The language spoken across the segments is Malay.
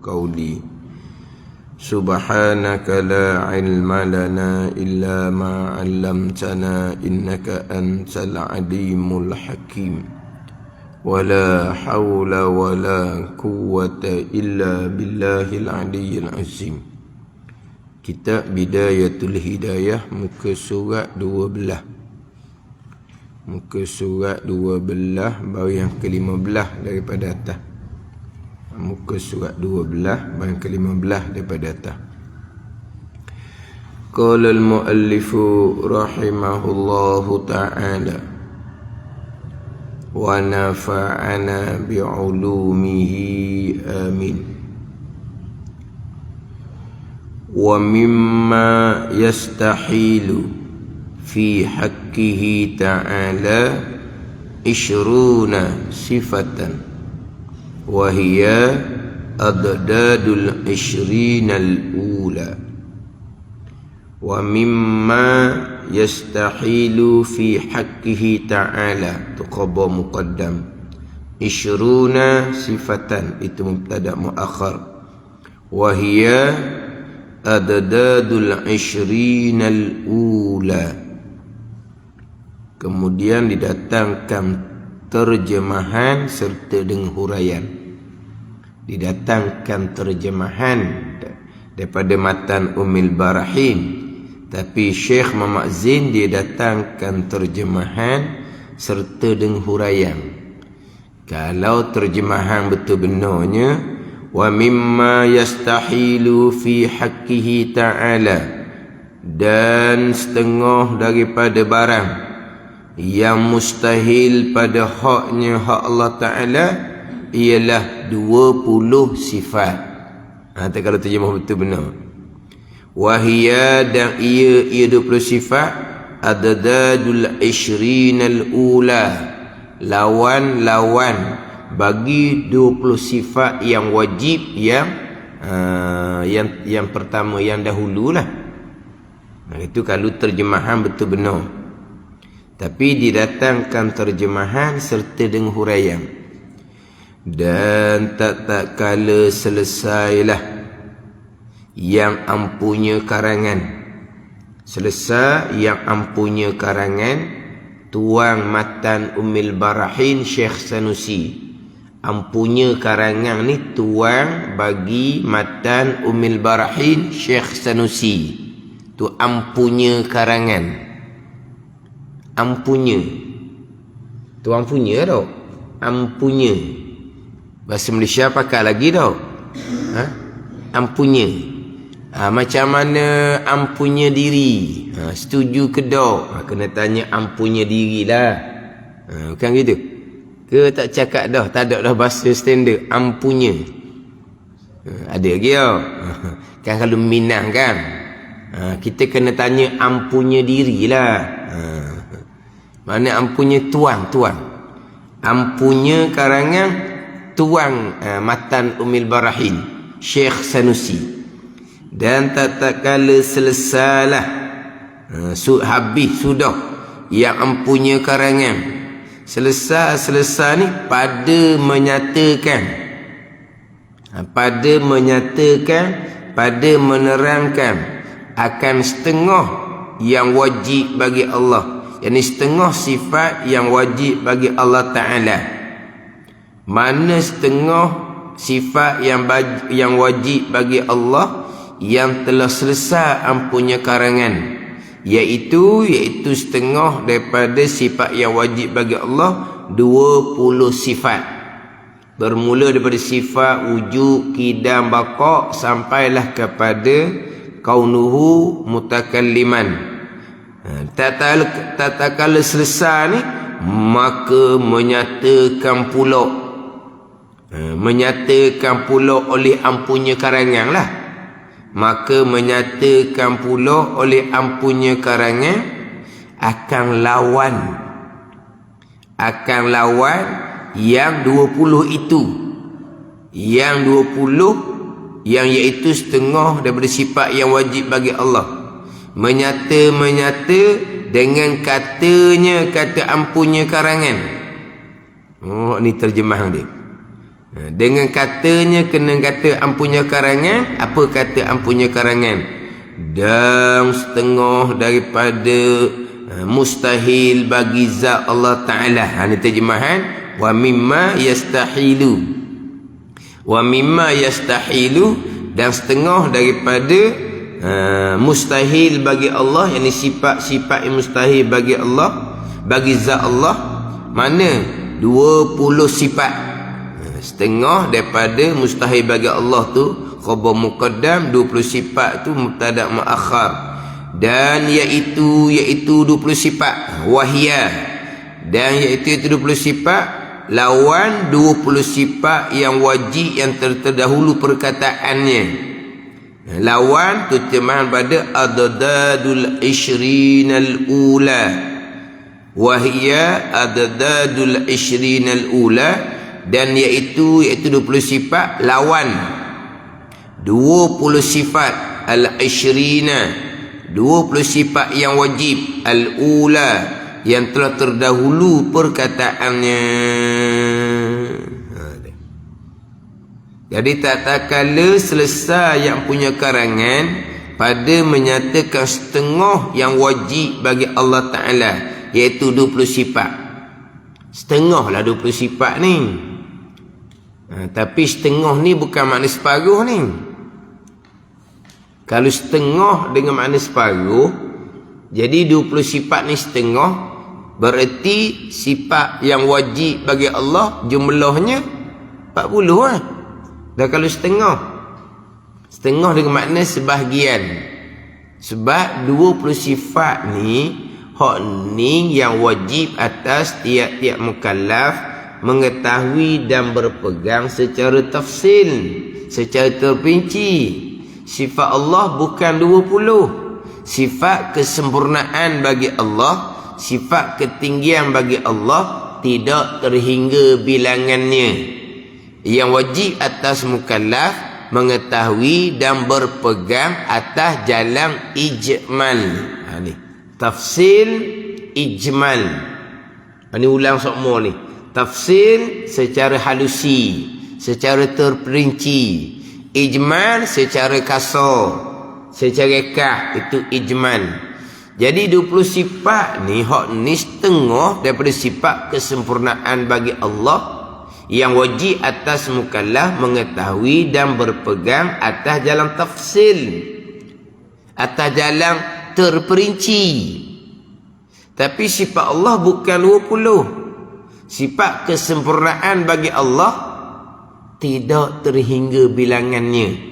قولي سبحانك لا علم لنا إلا ما علمتنا إنك أنت العليم الحكيم ولا حول ولا قوة إلا بالله العلي العظيم. Kitab Bidayatul Hidayah, muka surat 12. Muka surat 12 baru yang ke-15 daripada atas. Muka surat 12 baru yang ke-15 daripada atas. Qala al-muallifu rahimahullahu ta'ala wa nafa'ana bi'ulumihi amin. Wa mimma yastahilu fi haqqihi ta'ala 20 sifatan wa hiya adadul 20 al-ula. Wa mimma yastahilu fi haqqihi ta'ala, tu khabar muqaddam, 20 sifatan, itu mubtada muakhar, wa hiya adadul 20 al-ula. Kemudian didatangkan terjemahan serta dengan huraian. Didatangkan terjemahan daripada matan Ummul Barahin, tapi Syekh Muhammad Zain dia datangkan terjemahan serta dengan huraian. Kalau terjemahan betul benarnya, wa mimma yastahilu fi haqqihi ta'ala, dan setengah daripada barang yang mustahil pada haknya hak Allah Ta'ala ialah 20 sifat. Kalau terjemah betul benar. Wahia, dan ia 20 sifat, adadul 20 al-ula, lawan-lawan bagi 20 sifat yang wajib, yang pertama, yang dahululah. Itu kalau terjemahan betul benar. Tapi didatangkan terjemahan serta dengan huraian. Dan tak kala selesailah yang ampunya karangan. Selesai yang ampunya karangan tuang matan Ummul Barahin Syekh Sanusi. Ampunya karangan ni tuang bagi matan Ummul Barahin Syekh Sanusi. Tu ampunya karangan. Ampunya. Tu ampunya tau. Ampunya. Bahasa Malaysia pakai lagi tau. Ampunya. Macam mana ampunya diri? Setuju ke tak? Kena tanya ampunya dirilah. Bukan gitu? Ke tak cakap dah? Tak ada dah bahasa standard. Ampunya. Ada lagi tau. Kan kalau Minang kan? Kita kena tanya ampunya dirilah. Mana ampunya tuang. Ampunya karangan tuang matan Ummul Barahin Syekh Sanusi. Dan tak kala selesailah habis sudah yang ampunya karangan. Selesai ni pada menyatakan, pada menerangkan akan setengah yang wajib bagi Allah, yakni setengah sifat yang wajib bagi Allah Ta'ala. Mana setengah sifat yang wajib bagi Allah yang telah selesai ampunya karangan, iaitu setengah daripada sifat yang wajib bagi Allah, 20 sifat. Bermula daripada sifat wujud, qidam, baqa, sampailah kepada kaunuhu mutakalliman. Tak kala selesai ni, maka menyatakan pula oleh ampunya karangan lah. Maka menyatakan pula oleh ampunya karangan akan lawan yang 20 itu. Yang 20 yang iaitu setengah daripada sifat yang wajib bagi Allah. Menyata dengan kata ampunya karangan. Oh, ni terjemahan dia. Dengan katanya kena kata ampunya karangan. Apa kata ampunya karangan? Dan setengah daripada mustahil bagi zat Allah Ta'ala. Ini terjemahan. Wa mimma yastahilu. Wa mimma yastahilu. Dan setengah daripada mustahil bagi Allah. Yang sifat-sifat yang mustahil bagi Allah, bagi zat Allah. Mana? 20 sifat. Setengah daripada mustahil bagi Allah tu khabar muqaddam, 20 sifat tu mubtada muakhar. Dan iaitu 20 sifat wahia. Dan iaitu 20 sifat lawan 20 sifat yang wajib yang terdahulu perkataannya. Lawan tu terjemahan pada adadul ishrinal ula. Wahia adadul ishrinal ula. Dan iaitu 20 sifat lawan 20 sifat al-ishrina, 20 sifat yang wajib al-ula yang telah terdahulu perkataannya. Jadi tak kala selesai yang punya karangan pada menyatakan setengah yang wajib bagi Allah Ta'ala, iaitu 20 sifat. Setengah lah 20 sifat ni. Tapi setengah ni bukan makna separuh ni. Kalau setengah dengan makna separuh, jadi 20 sifat ni setengah, berarti sifat yang wajib bagi Allah jumlahnya 40 lah. Dan kalau setengah, setengah dengan makna sebahagian. Sebab 20 sifat ni, hak ni yang wajib atas tiap-tiap mukallaf mengetahui dan berpegang secara tafsil, secara terperinci. Sifat Allah bukan 20. Sifat kesempurnaan bagi Allah, sifat ketinggian bagi Allah tidak terhingga bilangannya. Yang wajib atas mukallaf mengetahui dan berpegang atas jalan ijmal. Ni tafsil, ijmal. Ini ulang semua ni. Tafsil secara halusi, secara terperinci. Ijmal secara kasar, secara kah, itu ijmal. Jadi 20 sifat ni, hak ni setengah daripada sifat kesempurnaan bagi Allah yang wajib atas mukallaf mengetahui dan berpegang atas jalan tafsil, atas jalan terperinci. Tapi sifat Allah bukan 20. Sifat kesempurnaan bagi Allah tidak terhingga bilangannya.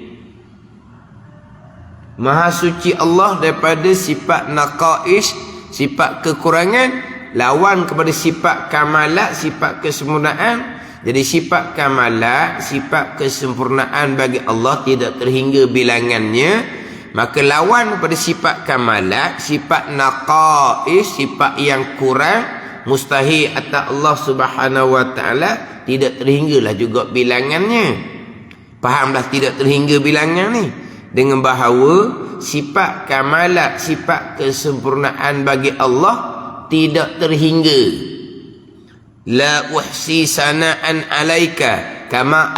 Maha suci Allah daripada sifat naqais, sifat kekurangan, lawan kepada sifat kamalat, sifat kesempurnaan. Jadi sifat kamalat, sifat kesempurnaan bagi Allah tidak terhingga bilangannya. Maka lawan kepada sifat kamalat, sifat naqais, sifat yang kurang, mustahil atas Allah Subhanahu wa Ta'ala, tidak terhinggalah juga bilangannya. Fahamlah tidak terhingga bilangan ni? Dengan bahawa sifat kamalat, sifat kesempurnaan bagi Allah tidak terhingga. La uhsi sana'an alaika kama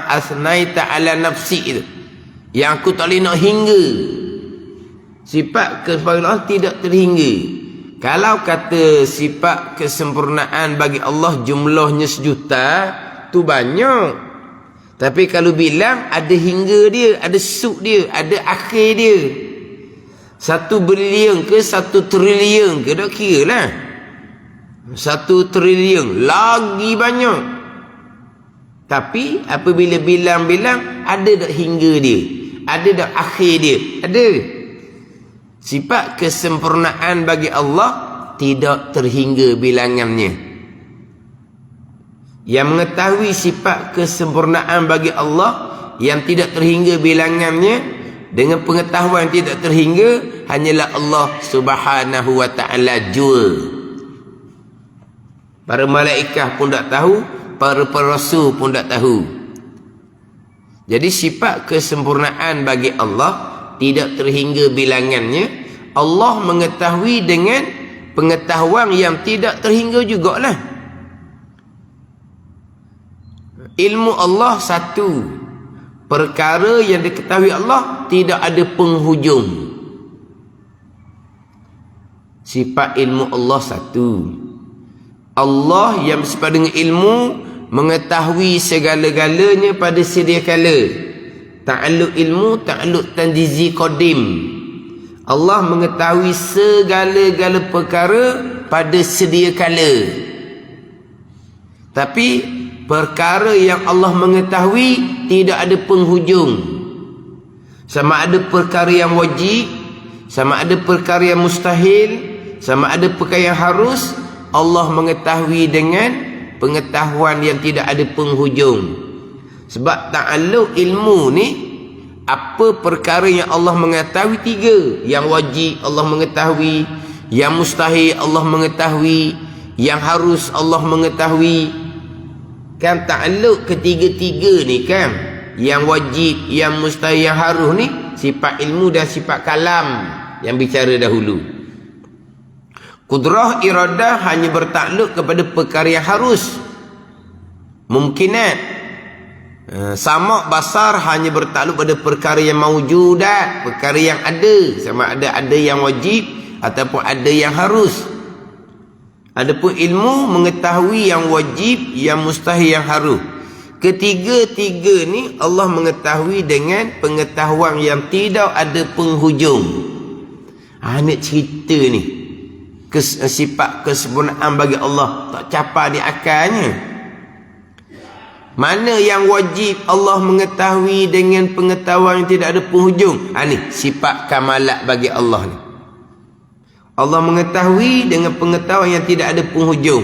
asnaita ala nafsi, itu yang aku tak boleh nak hingga. Sifat kesempurnaan Allah tidak terhingga. Kalau kata sifat kesempurnaan bagi Allah jumlahnya 1,000,000, tu banyak. Tapi kalau bilang ada hingga dia, ada suk dia, ada akhir dia. 1 bilion ke 1 trilion ke, tak kira lah. 1 trilion lagi banyak. Tapi apabila bilang-bilang, ada tak hingga dia, ada tak akhir dia, ada. Sifat kesempurnaan bagi Allah tidak terhingga bilangannya. Yang mengetahui sifat kesempurnaan bagi Allah yang tidak terhingga bilangannya, dengan pengetahuan yang tidak terhingga, hanyalah Allah Subhanahu wa Ta'ala jua. Para malaikat pun tak tahu, para rasul pun tak tahu. Jadi sifat kesempurnaan bagi Allah tidak terhingga bilangannya. Allah mengetahui dengan pengetahuan yang tidak terhingga jugalah. Ilmu Allah satu. Perkara yang diketahui Allah tidak ada penghujung. Sifat ilmu Allah satu. Allah yang bersifat dengan ilmu mengetahui segala-galanya pada sedia kala. Ta'alluq ilmu, ta'alluq tanjizi qadim. Allah mengetahui segala-gala perkara pada sedia kala. Tapi perkara yang Allah mengetahui tidak ada penghujung. Sama ada perkara yang wajib, sama ada perkara yang mustahil, sama ada perkara yang harus, Allah mengetahui dengan pengetahuan yang tidak ada penghujung. Sebab ta'alluq ilmu ni, apa perkara yang Allah mengetahui tiga. Yang wajib Allah mengetahui, yang mustahil Allah mengetahui, yang harus Allah mengetahui. Kan ta'alluq ketiga-tiga ni kan, yang wajib, yang mustahil, yang harus ni sifat ilmu dan sifat kalam yang bicara dahulu. Kudrah iradah hanya bertakluk kepada perkara yang harus, mungkinat. Sama basar hanya bertakluk pada perkara yang maujudat, perkara yang ada, sama ada yang wajib ataupun ada yang harus. Adapun ilmu mengetahui yang wajib, yang mustahil, yang harus. Ketiga-tiga ni Allah mengetahui dengan pengetahuan yang tidak ada penghujung. Nak cerita ni sifat kesempurnaan bagi Allah tak capai di akalnya. Mana yang wajib Allah mengetahui dengan pengetahuan yang tidak ada penghujung. Ni sifat kamalat bagi Allah ni. Allah mengetahui dengan pengetahuan yang tidak ada penghujung.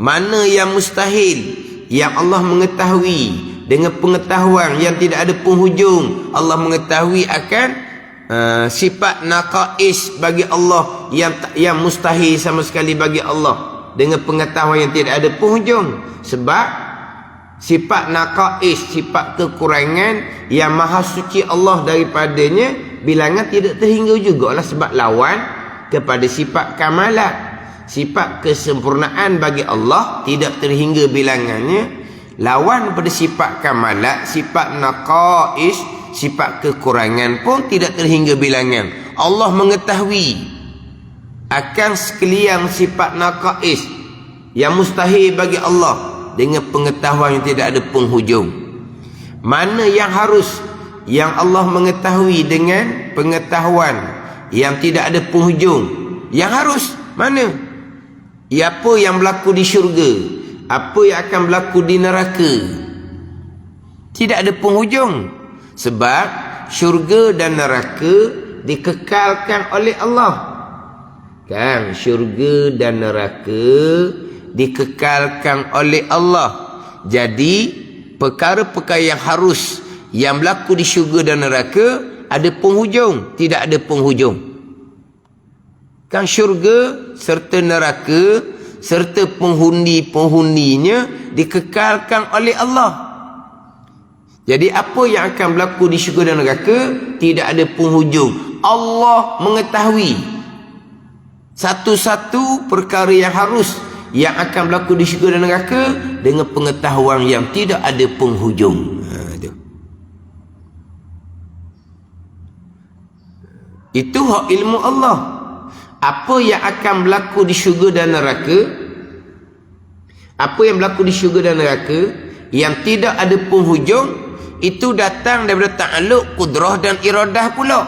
Mana yang mustahil, yang Allah mengetahui dengan pengetahuan yang tidak ada penghujung. Allah mengetahui akan sifat naqais bagi Allah yang mustahil sama sekali bagi Allah dengan pengetahuan yang tidak ada penghujung. Sebab sifat naqais, sifat kekurangan yang maha suci Allah daripadanya, bilangan tidak terhingga jugalah, sebab lawan kepada sifat kamalat. Sifat kesempurnaan bagi Allah tidak terhingga bilangannya, lawan pada sifat kamalat, sifat naqais, sifat kekurangan pun tidak terhingga bilangan. Allah mengetahui akan sekalian sifat naqais yang mustahil bagi Allah dengan pengetahuan yang tidak ada penghujung. Mana yang harus, yang Allah mengetahui dengan pengetahuan yang tidak ada penghujung. Yang harus mana? Apa yang berlaku di syurga, apa yang akan berlaku di neraka, tidak ada penghujung. Sebab syurga dan neraka dikekalkan oleh Allah. Kan, syurga dan neraka dikekalkan oleh Allah. Jadi perkara-perkara yang harus, yang berlaku di syurga dan neraka ada penghujung, tidak ada penghujung. Kan syurga serta neraka serta penghuni-penghuninya dikekalkan oleh Allah. Jadi apa yang akan berlaku di syurga dan neraka tidak ada penghujung. Allah mengetahui satu-satu perkara yang harus, yang akan berlaku di syurga dan neraka dengan pengetahuan yang tidak ada penghujung. Itu hak ilmu Allah. Apa yang akan berlaku di syurga dan neraka, apa yang berlaku di syurga dan neraka yang tidak ada penghujung, itu datang daripada ta'alluq kudrah dan iradah pula,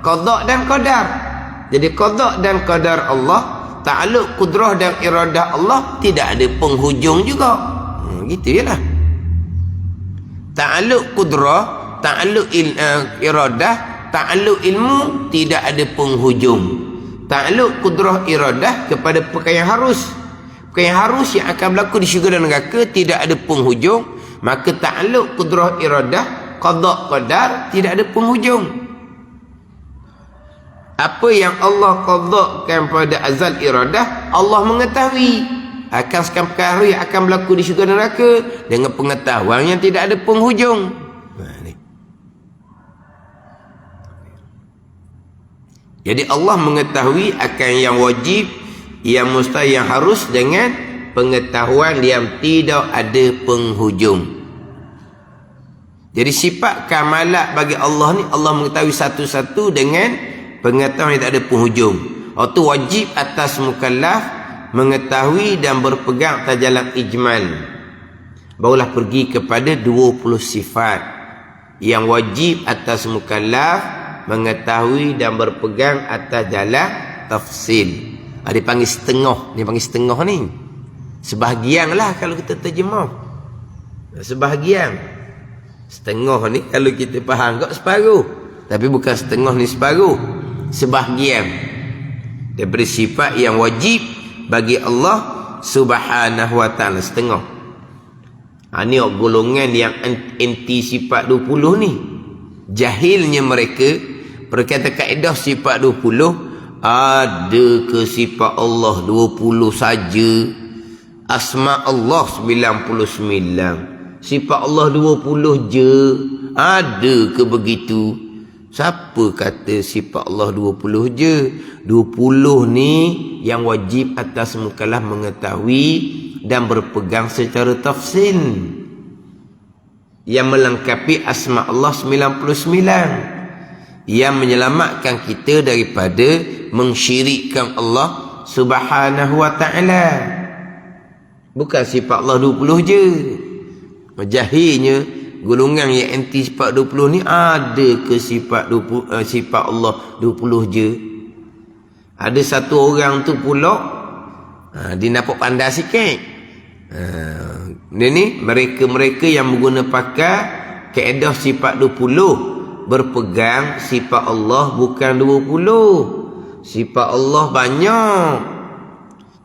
qada dan qadar. Jadi qada dan qadar Allah, ta'alluq kudrah dan iradah Allah tidak ada penghujung juga. Gitu jelah. Ta'alluq kudrah, ta'alluq iradah, ta'alluq ilmu tidak ada penghujung. Ta'alluq kudrah iradah kepada perkara yang harus. Perkara yang harus yang akan berlaku di syurga dan neraka tidak ada penghujung. Maka ta'alluq kudrah iradah, qada qadar tidak ada penghujung. Apa yang Allah qadakkan pada azal iradah, Allah mengetahui akan sekalian perkara yang akan berlaku di syurga dan neraka dengan pengetahuan yang tidak ada penghujung. Jadi Allah mengetahui akan yang wajib, yang mustahil, yang harus dengan pengetahuan yang tidak ada penghujung. Jadi sifat kamalat bagi Allah ni, Allah mengetahui satu-satu dengan pengetahuan yang tak ada penghujung. Itu wajib atas mukallaf mengetahui dan berpegang atas jalan ijmal. Barulah pergi kepada 20 sifat yang wajib atas mukallaf mengetahui dan berpegang atas jalan tafsil. Dia panggil setengah. Dia panggil setengah ni. Sebahagian lah kalau kita terjemah. Sebahagian. Setengah ni kalau kita faham tak separuh. Tapi bukan setengah ni separuh. Sebahagian. Daripada sifat yang wajib bagi Allah Subhanahu wa ta'ala. Setengah. Ini golongan yang anti sifat 20 ni. Jahilnya mereka berkata kaedah sifat 20. Ada ke sifat Allah 20 saja? Asma Allah 99. Sifat Allah 20 je. Ada ke begitu? Siapa kata sifat Allah 20 je? 20 ni yang wajib atas mukallaf mengetahui dan berpegang secara tafsil. Yang melengkapi asma Allah 99. Yang menyelamatkan kita daripada mengsyirikkan Allah Subhanahu wa ta'ala. Bukan sifat Allah 20 je. Jahilnya golongan yang anti sifat 20 ni, ada ke sifat Allah 20 je? Ada satu orang tu pula dia nampak pandai sikit. Dia ni mereka-mereka yang menggunakan pakai kaedah sifat 20, berpegang sifat Allah bukan 20. Sifat Allah banyak.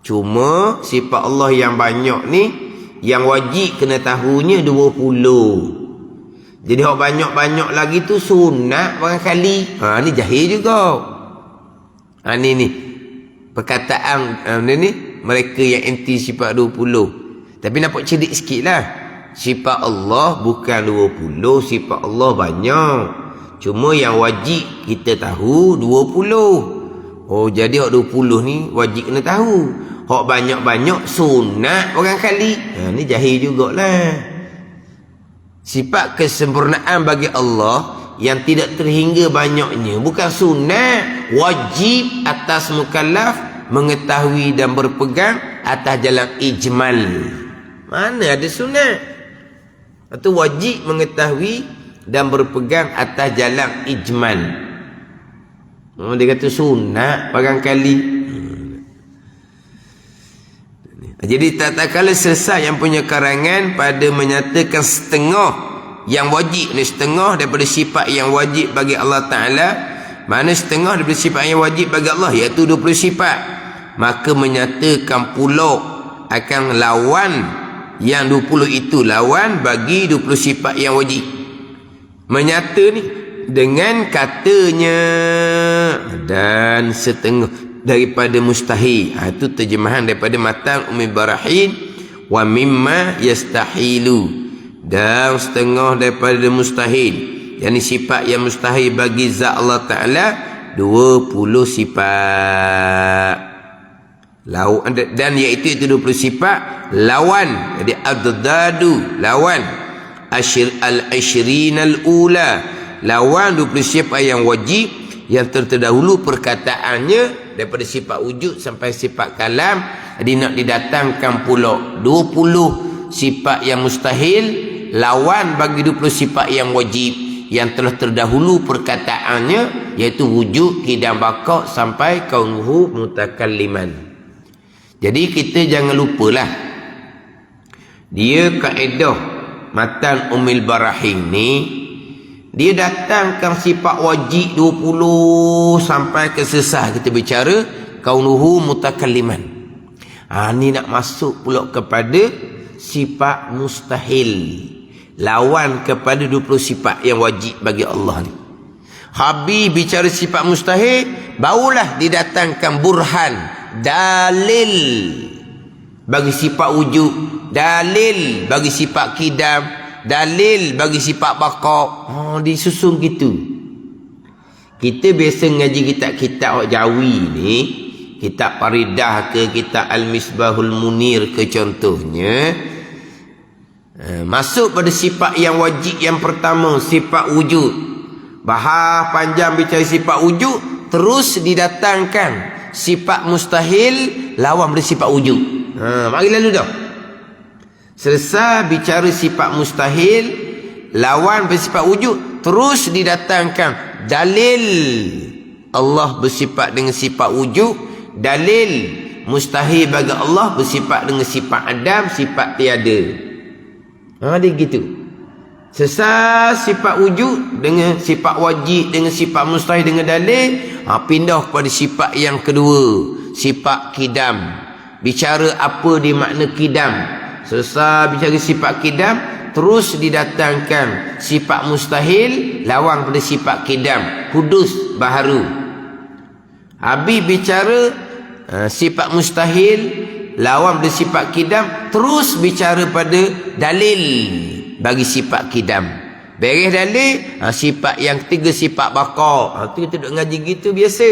Cuma sifat Allah yang banyak ni, yang wajib kena tahunya 20. Jadi hak banyak-banyak lagi tu sunat barangkali. Ni jahil juga. Ni perkataan ni mereka yang anti sifat 20. Tapi nampak cerdik sikit lah. Sifat Allah bukan 20. Sifat Allah banyak. Cuma yang wajib kita tahu 20. Jadi hak 20 ni wajib kena tahu. Hak banyak-banyak sunat barangkali. Ni jahil jugalah. Sifat kesempurnaan bagi Allah yang tidak terhingga banyaknya bukan sunat. Wajib atas mukallaf mengetahui dan berpegang atas jalan ijmal. Mana ada sunat? Itu wajib mengetahui dan berpegang atas jalan ijmal. Dia kata sunat barangkali. Jadi tak kala selesai yang punya karangan pada menyatakan setengah yang wajib ni, setengah daripada sifat yang wajib bagi Allah Ta'ala. Mana setengah daripada sifat yang wajib bagi Allah, iaitu 20 sifat. Maka menyatakan pula akan lawan yang 20 itu, lawan bagi 20 sifat yang wajib. Menyata ni dengan katanya dan setengah daripada mustahil. Itu terjemahan daripada matan Ummi Barahin. Wa mimma yastahilu, dan setengah daripada mustahil. Yang sifat yang mustahil bagi zat Allah Ta'ala 20 sifat. Dan iaitu 20 sifat lawan. Jadi ad-dadu lawan al-ashrin al-ula, lawan 20 sifat yang wajib yang terdahulu perkataannya daripada sifat wujud sampai sifat kalam. Jadi nak didatangkan pula 20 sifat yang mustahil lawan bagi 20 sifat yang wajib yang telah terdahulu perkataannya, iaitu wujud, qidam, baqa sampai kaunuhu mutakalliman. Jadi kita jangan lupalah, dia kaedah matan Ummil Barahin ni, dia datangkan sifat wajib 20 sampai ke sesah kita bicara kaunuhu mutakalliman. Ni nak masuk pula kepada sifat mustahil, lawan kepada 20 sifat yang wajib bagi Allah ni. Habis bicara sifat mustahil, barulah didatangkan burhan, dalil bagi sifat wujud, dalil bagi sifat qidam, dalil bagi sifat baqa. Disusun gitu. Kita biasa ngaji kitab-kitab Jawi ni, kitab Faridah ke, kitab Al-Misbahul Munir ke contohnya. Masuk pada sifat yang wajib yang pertama, sifat wujud. Bahas panjang bicara sifat wujud, terus didatangkan sifat mustahil lawan pada sifat wujud. Mari lalu dah. Selesai bicara sifat mustahil lawan pada sifat wujud, terus didatangkan dalil Allah bersifat dengan sifat wujud, dalil mustahil bagi Allah bersifat dengan sifat adam, sifat tiada. Dia gitu. Selesai sifat wujud dengan sifat wajib, dengan sifat mustahil, dengan dalil, pindah kepada sifat yang kedua, sifat kidam. Bicara apa dia makna kidam. Selesai bicara sifat kidam, terus didatangkan sifat mustahil lawan pada sifat kidam, hudus, baharu. Habis bicara sifat mustahil lawan pada sifat kidam, terus bicara pada dalil bagi sifat kidam. Beres dalil, sifat yang ketiga sifat baqa. Tu kita duduk ngaji gitu biasa.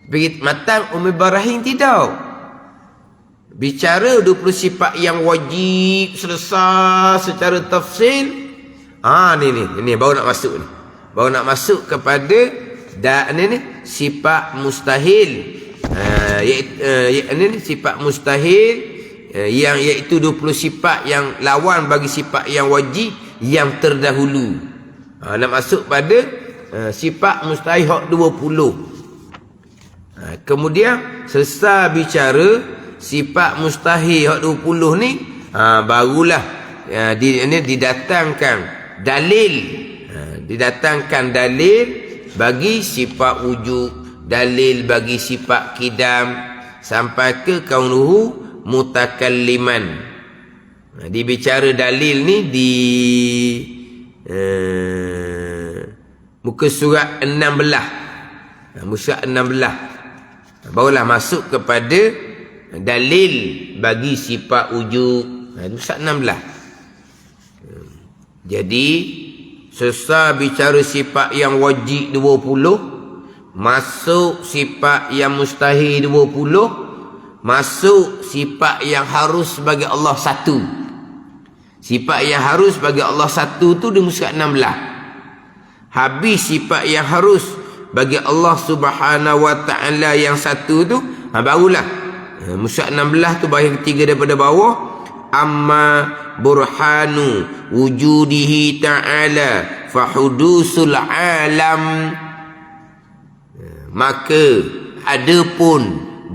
Begitu matang Ibrahim tidak. Bicara 20 sifat yang wajib selesai secara tafsil. Ni baru nak masuk ni. Baru nak masuk kepada sifat mustahil. Sifat mustahil yang iaitu 20 sifat yang lawan bagi sifat yang wajib yang terdahulu. Nak masuk pada sifat mustahil hak 20. Kemudian selesai bicara sifat mustahil hak 20 ni, barulah didatangkan dalil. Didatangkan dalil bagi sifat wujud, dalil bagi sifat kidam, sampai ke kaunuhu mutakalliman. Dibicara dalil ni di muka surat 16. Muka surat 16. Barulah masuk kepada dalil bagi sifat wujud. Muka surat 16. Jadi selesai bicara sifat yang wajib 20, masuk sifat yang mustahil 20, masuk sifat yang harus bagi Allah satu. Sifat yang harus bagi Allah satu tu di muka 16. Habis sifat yang harus bagi Allah Subhanahu wa taala yang satu tu, barulah muka 16 tu bahagian ketiga daripada bawah, amma burhanu wujudihi ta'ala fahudusul alam. Maka adapun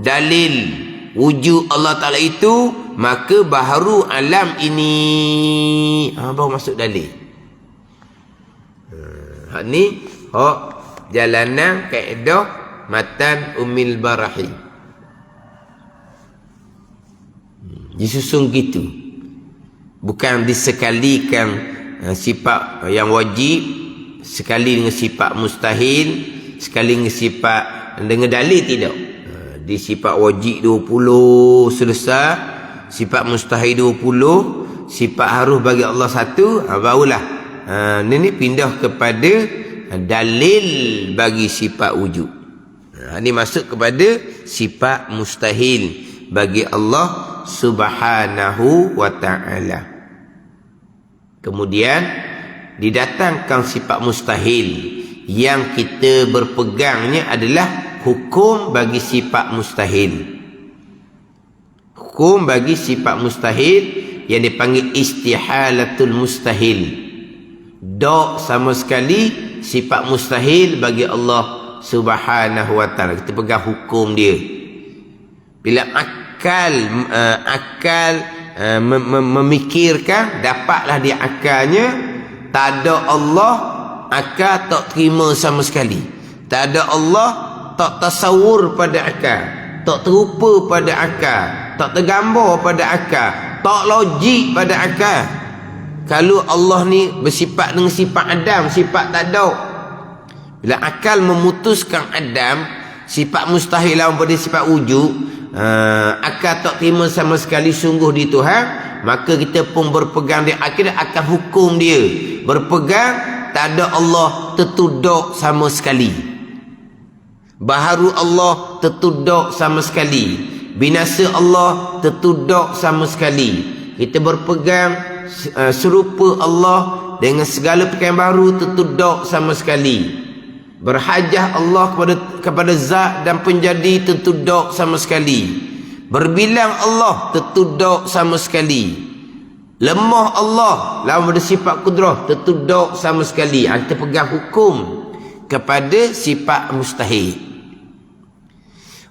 dalil wujud Allah Ta'ala itu, maka baharu alam ini. Baru masuk dalil. Hak ni hak jalanan kaedah matan Ummil Barahi. Disusun gitu. Bukan disekalikan sifat yang wajib, sekali dengan sifat mustahil, sekali dengan sifat dengan dalil, tidak. Di sifat wajib 20 selesai, sifat mustahil 20, sifat harus bagi Allah satu, barulah ini pindah kepada dalil bagi sifat wujud. Ini masuk kepada sifat mustahil bagi Allah Subhanahu wa ta'ala. Kemudian didatangkan sifat mustahil yang kita berpegangnya adalah hukum bagi sifat mustahil. Hukum bagi sifat mustahil yang dipanggil istihalatul mustahil. Dok sama sekali sifat mustahil bagi Allah Subhanahu wa ta'ala. Kita pegang hukum dia. Bila akal memikirkan, dapatlah dia akalnya, tak ada Allah, akal tak terima sama sekali. Tak ada Allah, tak tasawur pada akal, tak terupa pada akal, tak tergambar pada akal, tak logik pada akal. Kalau Allah ni bersifat dengan sifat Adam, sifat tak ada. Bila akal memutuskan Adam, sifat mustahil lawan pada sifat wujud, akal tak terima sama sekali sungguh di Tuhan, maka kita pun berpegang dia, akhirnya akan hukum dia. Berpegang tak ada Allah, tertuduk sama sekali. Baharu Allah tertuduk sama sekali. Binasa Allah tertuduk sama sekali. kita berpegang serupa Allah dengan segala perkara baru, tentu dok sama sekali. Berhajah Allah kepada zat dan penjadi, tentu dok sama sekali. Berbilang Allah, tentu dok sama sekali. Lemah Allah lawan pada sifat kudrah, tentu dok sama sekali. Kita pegang hukum kepada sifat mustahil.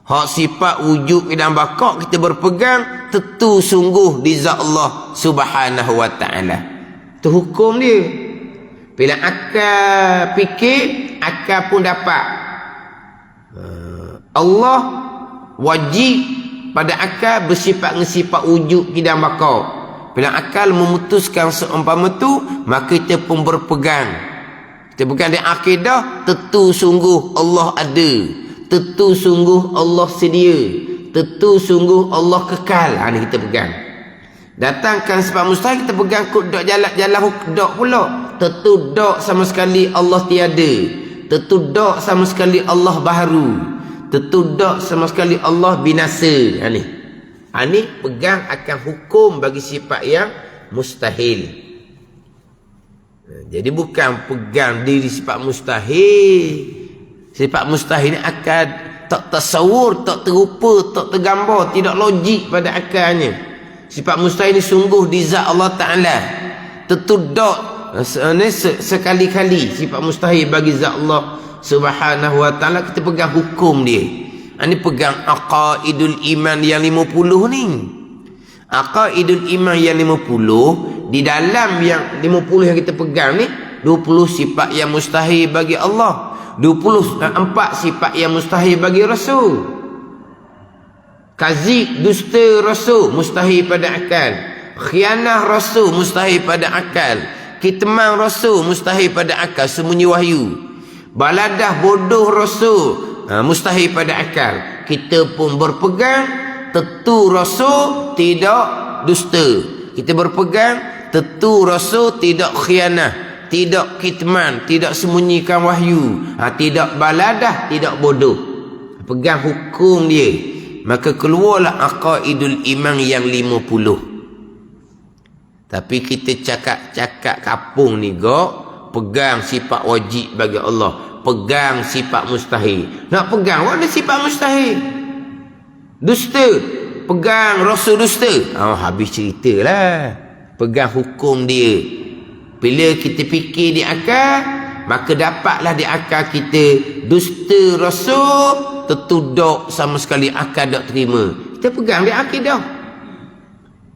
Hak sifat wujud dan baqa kita berpegang, tentu sungguh di zat Allah Subhanahu wa taala. Itu hukum dia. Bila akal fikir, akal pun dapat. Allah wajib pada akal bersifat dengan sifat wujud dan baqa. Bila akal memutuskan seumpama tu, maka kita pun berpegang. Kita pegang di akidah, tentu sungguh Allah ada. Tentu sungguh Allah sedia. Tentu sungguh Allah kekal. Ini kita pegang. Datangkan sebab mustahil, kita pegang kod dok jalan dok pula. Tentu dok sama sekali Allah tiada. Tentu dok sama sekali Allah baharu. Tentu dok sama sekali Allah binasa. Ini pegang akan hukum bagi sifat yang mustahil. Jadi bukan pegang diri sifat mustahil. Sifat mustahil ni akan tak tasawur, tak terupa, tak tergambar, tidak logik pada akalnya. Sifat mustahil ni sungguh di zat Allah Ta'ala. Tentu dok sekali-kali sifat mustahil bagi zat Allah Subhanahu wa Ta'ala. Kita pegang hukum dia. Ini pegang aqaidul iman yang 50 ni. Aqaidul iman yang 50, di dalam yang 50 yang kita pegang ni, 20 sifat yang mustahil bagi Allah, 24 sifat yang mustahil bagi Rasul. Kazib, dusta Rasul, mustahil pada akal. Khianah Rasul, mustahil pada akal. Kitman Rasul, mustahil pada akal, sembunyi wahyu. Baladah bodoh Rasul, mustahil pada akal. Kita pun berpegang, tentu Rasul tidak dusta. Kita berpegang, tentu Rasul tidak khianah, tidak kitman, tidak sembunyikan wahyu, tidak baladah, tidak bodoh. Pegang hukum dia, maka keluarlah aqaidul iman yang 50. Tapi kita cakap-cakap kapung ni pegang sifat wajib bagi Allah, pegang sifat mustahil. Nak pegang mana sifat mustahil? Dusta, pegang Rasul dusta. Habis ceritalah. Pegang hukum dia. Bila kita fikir di akal, maka dapatlah di akal kita dusta Rasul, tentu dok sama sekali akal tak terima. Kita pegang di akidah.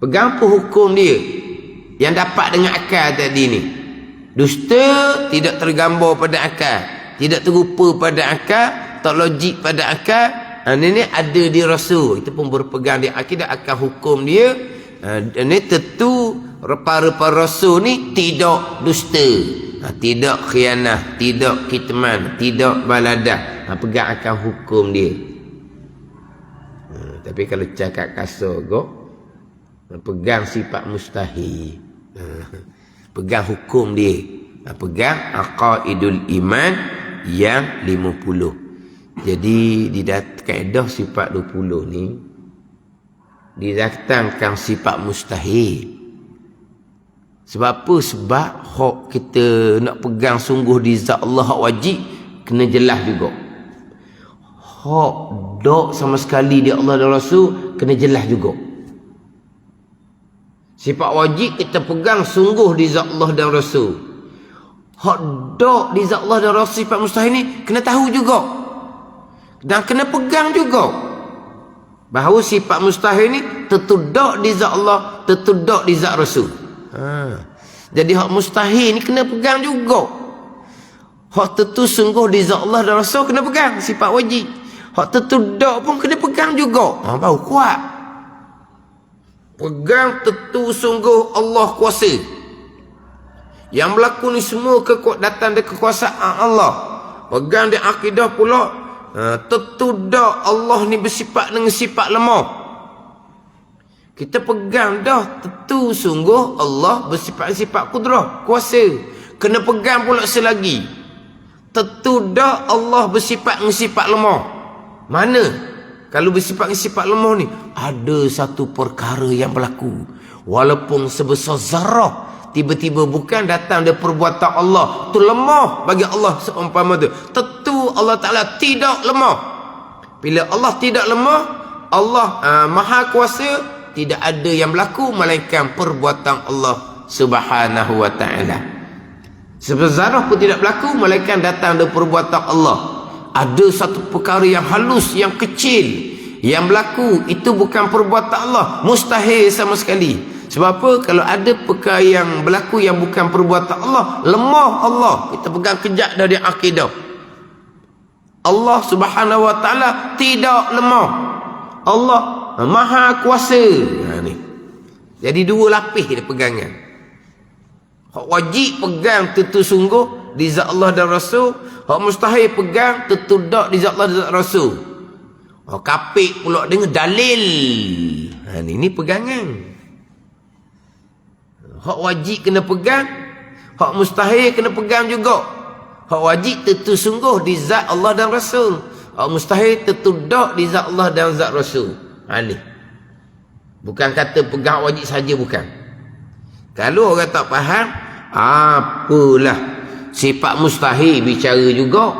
Pegang apa hukum dia yang dapat dengan akal tadi ni. Dusta tidak tergambar pada akal, tidak terupa pada akal, tak logik pada akal. Ini ada di Rasul. Kita pun berpegang di akidah akan hukum dia. Ini tentu para Rasul ni tidak dusta, tidak khianah, tidak kitman, tidak baladah. Pegang akan hukum dia. Tapi kalau cakap kasar pegang sifat mustahil. Pegang hukum dia. Pegang aqaidul iman yang 50. Jadi di kaedah sifat 20 ni didatangkan sifat mustahil. Sebab apa? Sebab hak kita nak pegang sungguh di zat Allah, hak wajib, kena jelas juga. Hak dok sama sekali di Allah dan Rasul, kena jelas juga. Sifat wajib kita pegang sungguh di zat Allah dan Rasul. Hak dok di zat Allah dan Rasul, sifat mustahil ni kena tahu juga. Dan kena pegang juga. Bahawa sifat mustahil ni tentu dok di zat Allah, tentu dok di zat Rasul. Jadi hak mustahil ni kena pegang juga. Hak tentu sungguh di zat Allah dan Rasul kena pegang, sifat wajib. Hak tentu dok pun kena pegang juga. Baru kuat. Pegang tentu sungguh Allah kuasa. Yang berlaku ni semua datang dari kekuasaan Allah. Pegang di akidah pula, tentu dah Allah ni bersifat dengan sifat lemah. Kita pegang dah tentu sungguh Allah bersifat kudrah, kuasa. Kena pegang pula selagi, tentu dah Allah bersifat dengan sifat lemah. Mana? Kalau bersifat lemah ni, ada satu perkara yang berlaku. Walaupun sebesar zarah, tiba-tiba bukan datang dari perbuatan Allah. Tu lemah bagi Allah seumpama tu. Tentu Allah Ta'ala tidak lemah. Bila Allah tidak lemah, Allah maha kuasa, tidak ada yang berlaku melainkan perbuatan Allah Subhanahu wa Ta'ala. Sebab zarah pun tidak berlaku melainkan datang dari perbuatan Allah. Ada satu perkara yang halus, yang kecil, yang berlaku, itu bukan perbuatan Allah, mustahil sama sekali. Sebab apa? Kalau ada perkara yang berlaku yang bukan perbuatan Allah, lemah Allah. Kita pegang kejap dari akidah. Allah Subhanahu wa Ta'ala tidak lemah. Allah maha kuasa. Ni. Jadi dua lapis dia pegangan. Hak wajib pegang tentu sungguh di zat Allah dan Rasul. Hak mustahil pegang tentu tak di zat Allah dan Rasul. Hak kapik pula dengan dalil. Ni pegangan. Hak wajib kena pegang, hak mustahil kena pegang juga. Hak wajib tentu sungguh di zat Allah dan Rasul. Hak mustahil tentu tak di zat Allah dan zat Rasul. Ni. Bukan kata pegang wajib saja, bukan. Kalau orang tak faham, apalah sifat mustahil bicara juga.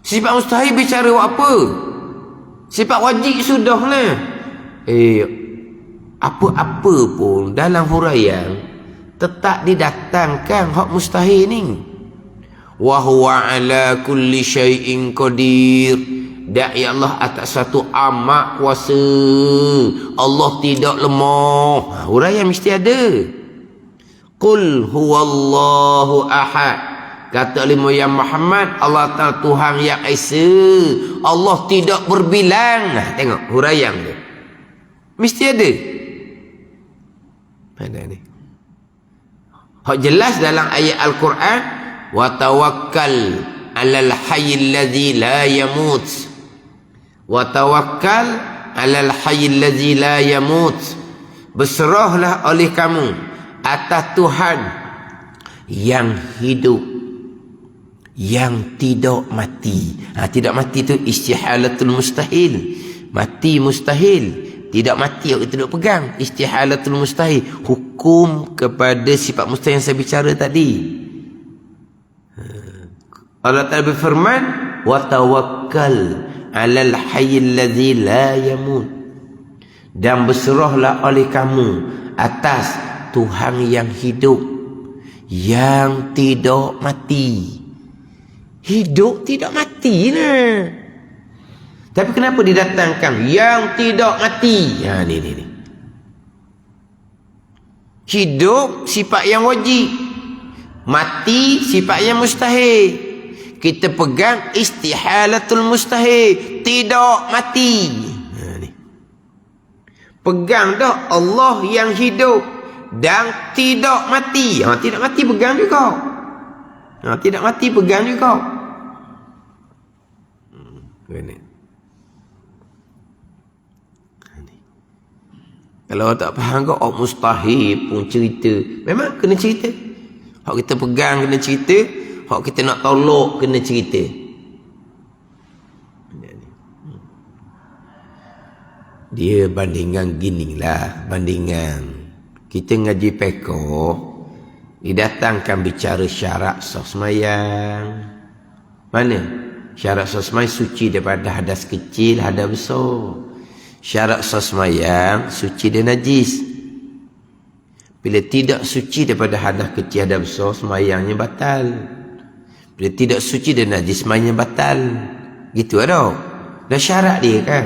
Sifat mustahil bicara apa? Sifat wajib sudahlah. Apa-apa pun dalam huraian tetap didatangkan hak mustahil ni. Wa huwa ala kulli syai'in qadir. Ya Allah atas satu amat kuasa. Allah tidak lemah. Huraian mesti ada. Qul huwallahu ahad. Kata lima yang Muhammad, Allah Ta'ala Tuhan yang Esa. Allah tidak berbilang. Tengok huraian dia. Mesti ada. Ada ni. Hak jelas dalam ayat Al-Quran, wa tawakkal 'alal hayyil ladzi la yamut. Wa tawakkal 'alal hayyil ladzi la yamut. Berserahlah oleh kamu atas Tuhan yang hidup, yang tidak mati. Tidak mati tu istihalatul mustahil. Mati mustahil. Tidak mati orang tidak pegang. Istihalatul mustahil. Hukum kepada sifat mustahil yang saya bicara tadi. Allah Ta'ala berfirman, wa tawakkal 'alal hayyil ladzi la yamut. Dan berserahlah oleh kamu atas Tuhan yang hidup, yang tidak mati. Hidup tidak mati lah. Tapi kenapa didatangkan yang tidak mati? Ni. Hidup sifat yang wajib, mati sifat yang mustahil. Kita pegang istihalatul mustahil, tidak mati. Ni. Pegang dah Allah yang hidup dan tidak mati. Tidak mati pegang juga. Tidak mati pegang juga. Kalau tak faham kau, mustahil pun cerita. Memang kena cerita. Hak kita pegang kena cerita. Hak kita nak tolak kena cerita. Dia bandingan gini lah. Bandingan. Kita ngaji pekoh, didatangkan bicara syarat sah sembahyang. Mana? Syarat sah sembahyang suci daripada hadas kecil, hadas besar. Syarat sah sembahyang suci dan najis. Bila tidak suci daripada hadas kecil, hadas besar, sembahyangnya batal. Bila tidak suci dan najis, sembahyangnya batal. Gitu ada. Dan syarat dia kan.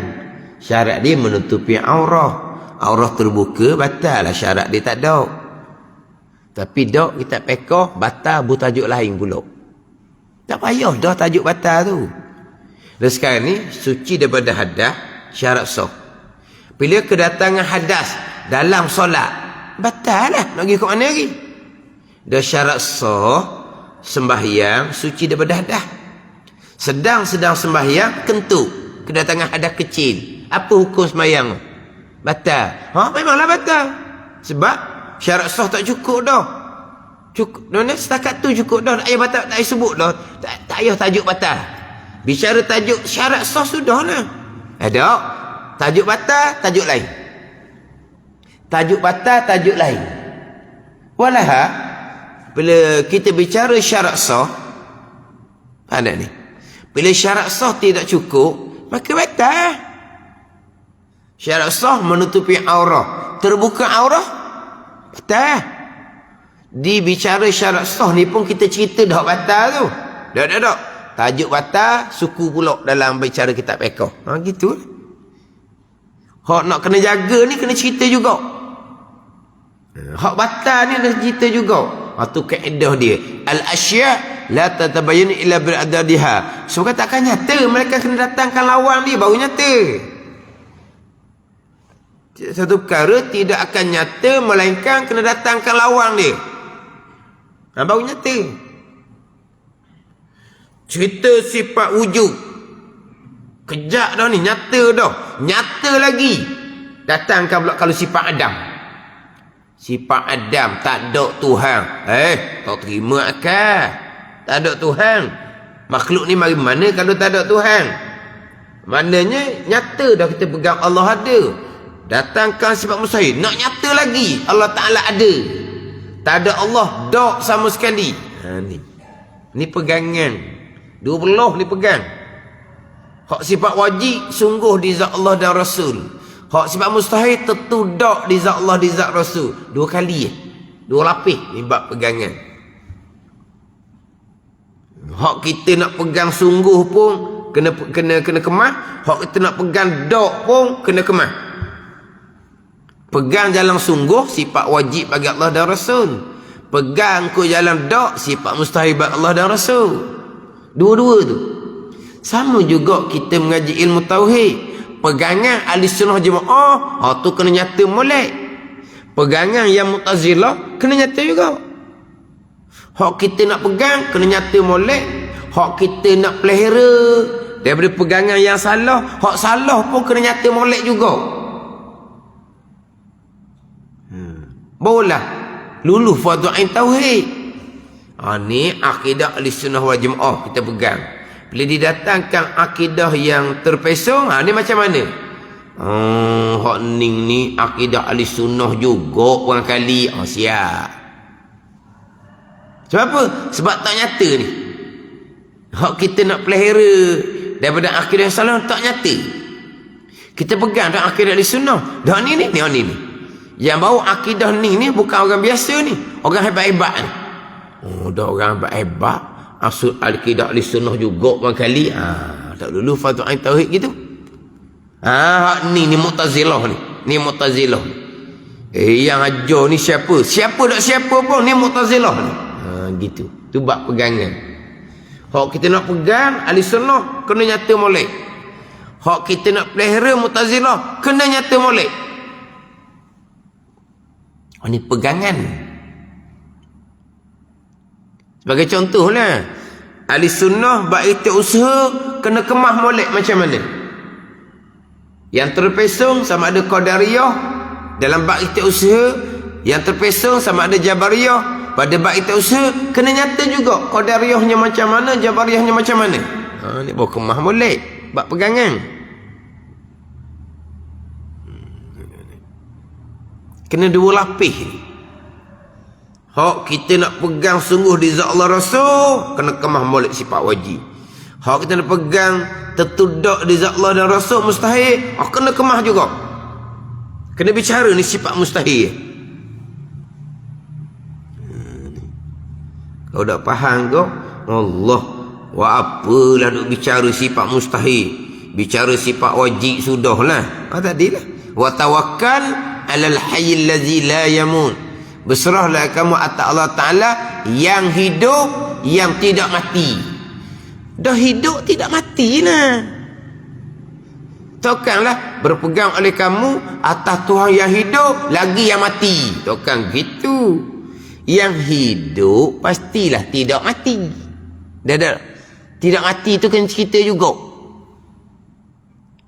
Syarat dia menutupi aurah. Aurah terbuka, batal lah. Syarat dia tak ada. Tapi dok kita pekoh, batal bertajuk lain pula. Tak payah dah tajuk batal tu. Dan sekarang ni, suci daripada hadas, syarat sah. Bila kedatangan hadas dalam solat, batal lah. Nak pergi ke mana lagi? Dah syarat sah, sembahyang, suci daripada hadas. Sedang sembahyang, kentut. Kedatangan hadas kecil. Apa hukum sembahyang? Batal. Memanglah batal. Sebab syarat sah tak cukup dah. Cukup. Setakat tu cukup dah. Tak payah batal, tak payah sebut dah. Tak payah tajuk batal. Bicara tajuk syarat sah sudah lah. Ada. Tajuk batal, tajuk lain. Tajuk batal, tajuk lain. Walaha, bila kita bicara syarat sah, ada ni. Bila syarat sah tidak cukup, maka batal. Syarat sah menutupi aurah, terbuka aurah, batal. Dibicara syarat sah ni pun kita cerita dah batal tu. Dak. Tajuk batal, suku pula dalam bicara kitab fiqh. Gitu. Hak nak kena jaga ni kena cerita juga. Hak batal ni kena cerita juga. Tu kaedah dia. Al-asya' la tatabayyanu illa bil adadiha. So katakan nyata, mereka kena datangkan lawan dia baru nyata. Satu perkara tidak akan nyata melainkan kena datangkan lawan dia. Baru nyata. Cerita sifat wujud. Kejap dah ni, nyata dah. Nyata lagi. Datangkan pula kalau sifat Adam. Sifat Adam tak ada Tuhan. Tak terima akal. Tak ada Tuhan. Makhluk ni mari mana kalau tak ada Tuhan? Maknanya nyata dah kita pegang Allah ada. Datangkan sifat mustahil. Nak nyata lagi Allah Ta'ala ada. Tak ada Allah dak sama sekali. Ni pegangan. 20 ni pegang. Hak sifat wajib sungguh di zat Allah dan Rasul. Hak sifat mustahil tertudak di zat Allah, di zat Rasul. 2 kali. 2 lapis ni bab pegangan. Hak kita nak pegang sungguh pun kena kemah. Hak kita nak pegang dak pun kena kemah. Pegang jalan sungguh sifat wajib bagi Allah dan Rasul. Pegang ke jalan dak sifat mustahil bagi Allah dan Rasul. Dua-dua tu. Sama juga kita mengaji ilmu tauhid. Pegangan ahli sunnah jemaah, tu kena nyata molek. Pegangan yang Mu'tazilah kena nyata juga. Hak kita nak pegang kena nyata molek. Hak kita nak pelihara daripada pegangan yang salah, hak salah pun kena nyata molek juga. Barulah luluh fardu'ain tauhid. Ni akidah ahli sunnah wal jemaah kita pegang. Bila didatangkan akidah yang terpesong, ni macam mana? Hak ning ni akidah ahli sunnah juga barangkali. Siap. Sebab apa? Sebab tak nyata ni. Hak kita nak pelihara daripada akidah yang salah tak nyata. Kita pegang dah akidah ahli sunnah. Dah ni. Yang bawa akidah ni bukan orang biasa ni. Orang hebat-hebat ni. Dah orang hebat. Asal akidah ahli sunnah juga barangkali. Tak dulu fardu'ain tauhid gitu. Ni Mu'tazilah ni. Ni Mu'tazilah ni. Yang ajar ni siapa? Siapa pun ni Mu'tazilah ni. Gitu. Tu bab pegangan. Hak kita nak pegang ahli sunnah kena nyata molek. Hak kita nak pelihara Mu'tazilah kena nyata molek. Ni pegangan. Sebagai contohlah, ahli sunnah baik usaha kena kemah molek macam mana? Yang terpesong sama ada Qadariyah dalam bab usaha, yang terpesong sama ada Jabariyah pada bab usaha kena nyata juga Qadariyahnya macam mana, Jabariyahnya macam mana. Ni bawa kemah molek, bab pegangan. Kena 2 lapis ni. Hak kita nak pegang sungguh di zat Allah Rasul, kena kemah molek sifat wajib. Hak kita nak pegang tertudak di zat Allah dan Rasul mustahil, kena kemah juga. Kena bicara ni sifat mustahil. Kau dah faham kau? Allah, apalah duk bicara sifat mustahil. Bicara sifat wajib sudahlah. Tadilah. Wa tawakkal 'alal hayyil ladzi la yamut. Berserahlah kamu atas Allah Ta'ala yang hidup, yang tidak mati. Dah hidup tidak mati lah. Takkanlah berpegang oleh kamu atas Tuhan yang hidup lagi yang mati. Takkan gitu. Yang hidup pastilah tidak mati. Dah. Tidak mati itu kan cerita juga.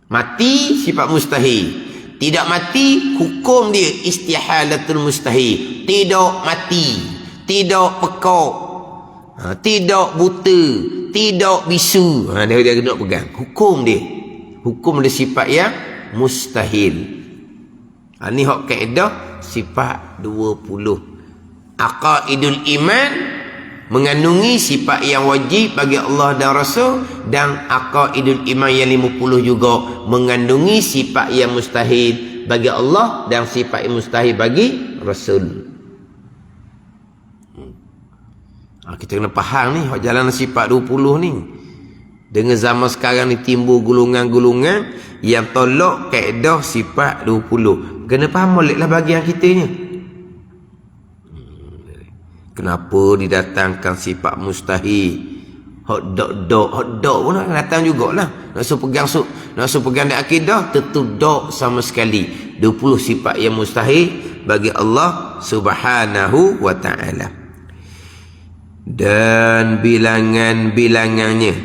Mati sifat mustahil. Tidak mati, hukum dia istihalatul mustahil. Tidak mati, tidak pekak, tidak buta, tidak bisu. Dia nak pegang hukum dia. Hukum dia sifat yang mustahil. Ni hak kaedah sifat 20. Aqaidul iman mengandungi sifat yang wajib bagi Allah dan Rasul, dan aqaidul iman yang 50 juga mengandungi sifat yang mustahil bagi Allah dan sifat yang mustahil bagi Rasul. Kita kena faham ni jalan sifat 20 ni. Dengan zaman sekarang ni timbul gulungan-gulungan yang tolak kaedah sifat 20. Kena faham moleklah bagian kitanya. Kenapa didatangkan sifat mustahil? Hot dok pun nak datang jugalah. Nak suruh pegang di akidah, tentu dok sama sekali. 20 sifat yang mustahil bagi Allah Subhanahu wa ta'ala. Dan bilangan-bilangannya,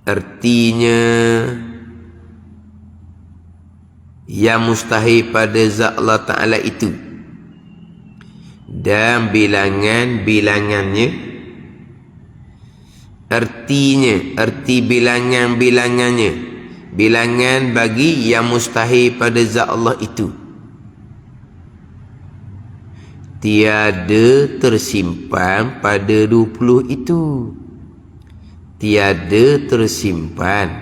artinya yang mustahil pada zat Allah Ta'ala itu, dan bilangan-bilangannya, arti bilangan-bilangannya, bilangan bagi yang mustahil pada zat Allah itu tiada tersimpan pada 20 itu. Tiada tersimpan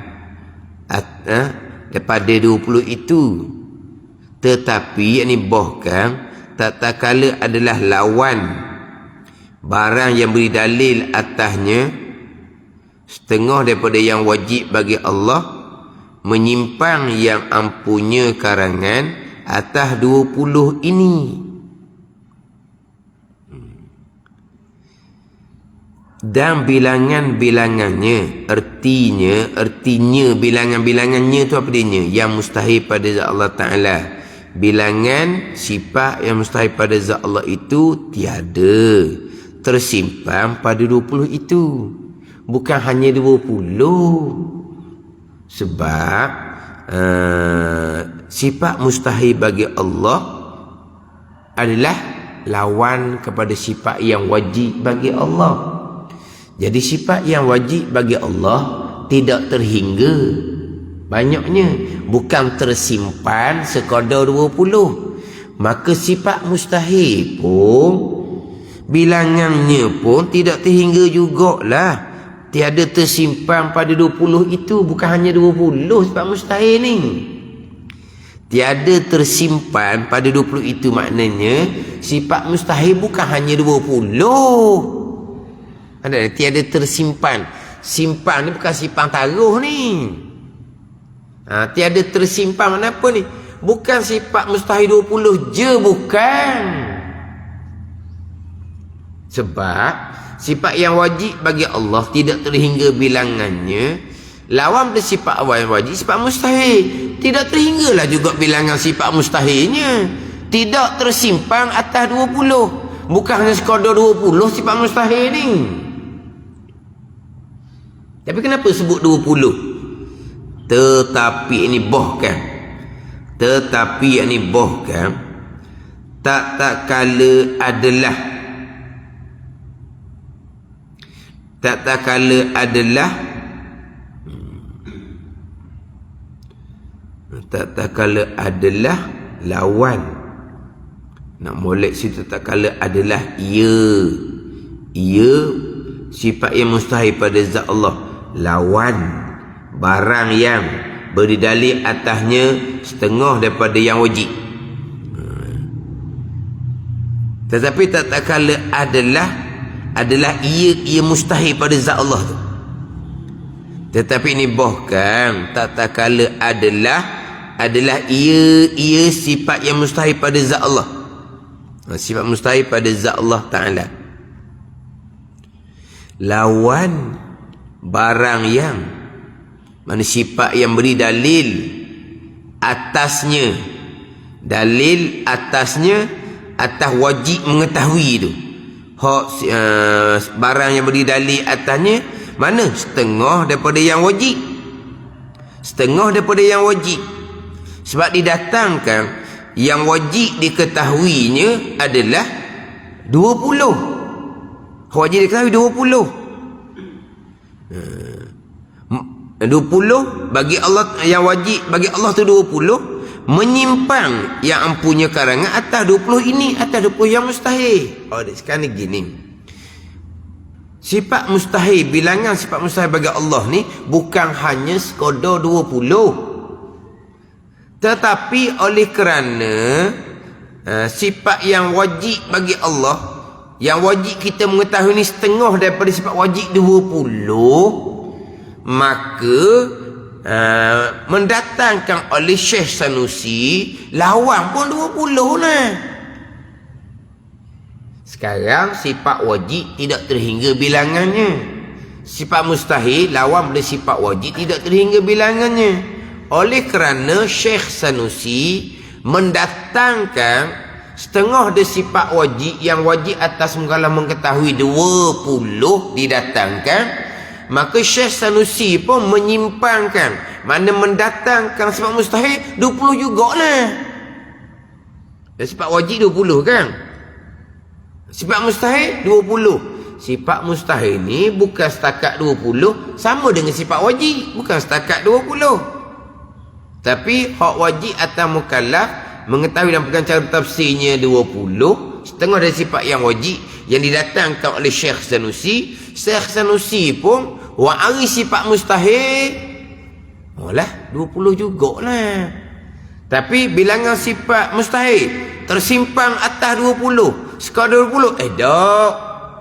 daripada 20 itu. Tetapi ini bahkan tak kala adalah lawan barang yang beri dalil atasnya setengah daripada yang wajib bagi Allah, menyimpang yang ampunya karangan atas 20 ini. Dan bilangan-bilangannya, artinya bilangan-bilangannya tu apa dia? Yang mustahil pada zat Allah Ta'ala. Bilangan sifat yang mustahil pada zat Allah itu tiada tersimpan pada 20 itu. Bukan hanya 20. Sebab sifat mustahil bagi Allah adalah lawan kepada sifat yang wajib bagi Allah. Jadi sifat yang wajib bagi Allah tidak terhingga banyaknya, bukan tersimpan sekadar 20. Maka sifat mustahil pun bilangannya pun tidak terhingga jugalah. Tiada tersimpan pada 20 itu. Bukan hanya 20 sifat mustahil ni. Tiada tersimpan pada 20 itu, maknanya sifat mustahil bukan hanya 20. Ada tiada tersimpan. Simpan ni bukan simpan taruh ni. Tiada tersimpan mana apa ni? Bukan sifat mustahil 20 je, bukan. Sebab sifat yang wajib bagi Allah tidak terhingga bilangannya. Lawan pada sifat awal yang wajib, sifat mustahil. Tidak terhinggalah juga bilangan sifat mustahilnya. Tidak tersimpan atas 20. Bukan hanya sekadar 20 sifat mustahil ni. Tapi kenapa sebut 20? Tetapi ini bahkan tak kala adalah lawan. Nak molek situ tak kala adalah ia sifat yang mustahil pada zat Allah, lawan barang yang berdalil atasnya setengah daripada yang wajib. Tetapi tak kala adalah ia mustahil pada zat Allah tu. Tetapi ini bahkan tak kala adalah ia sifat yang mustahil pada zat Allah. Sifat mustahil pada zat Allah Ta'ala, lawan barang yang mana sifat yang beri dalil atasnya atas wajib mengetahui tu. Barang yang beri dalil atasnya mana? Setengah daripada yang wajib. Sebab didatangkan yang wajib diketahuinya adalah 20. Wajib diketahui 20. 20 bagi Allah, yang wajib bagi Allah tu 20, menyimpang yang ampunya karangan atas 20 ini, atas 20 yang mustahil. Sekarang ni gini, sifat mustahil, bilangan sifat mustahil bagi Allah ni bukan hanya sekadar 20, tetapi oleh kerana sifat yang wajib bagi Allah, yang wajib kita mengetahui ni setengah daripada sifat wajib 20, maka mendatangkan oleh Syekh Sanusi lawan pun 20 lah. Sekarang sifat wajib tidak terhingga bilangannya, sifat mustahil lawan boleh sifat wajib tidak terhingga bilangannya. Oleh kerana Syekh Sanusi mendatangkan setengah dari sifat wajib, yang wajib atas mukalah mengetahui 20 didatangkan, maka Syekh Sanusi pun menyimpangkan, mana mendatangkan sifat mustahil 20 jugalah. Dan sifat wajib 20 kan, sifat mustahil 20. Sifat mustahil ni bukan setakat 20, sama dengan sifat wajib, bukan setakat 20. Tapi hak wajib atas mukallaf mengetahui dan pegang cara tafsirnya 20, setengah dari sifat yang wajib yang didatangkan oleh Syekh Sanusi. Syekh Sanusi pun wa'ari sifat mustahil, lah 20 jugalah. Tapi bilangan sifat mustahil tersimpang atas 20, sekadar 20, tak.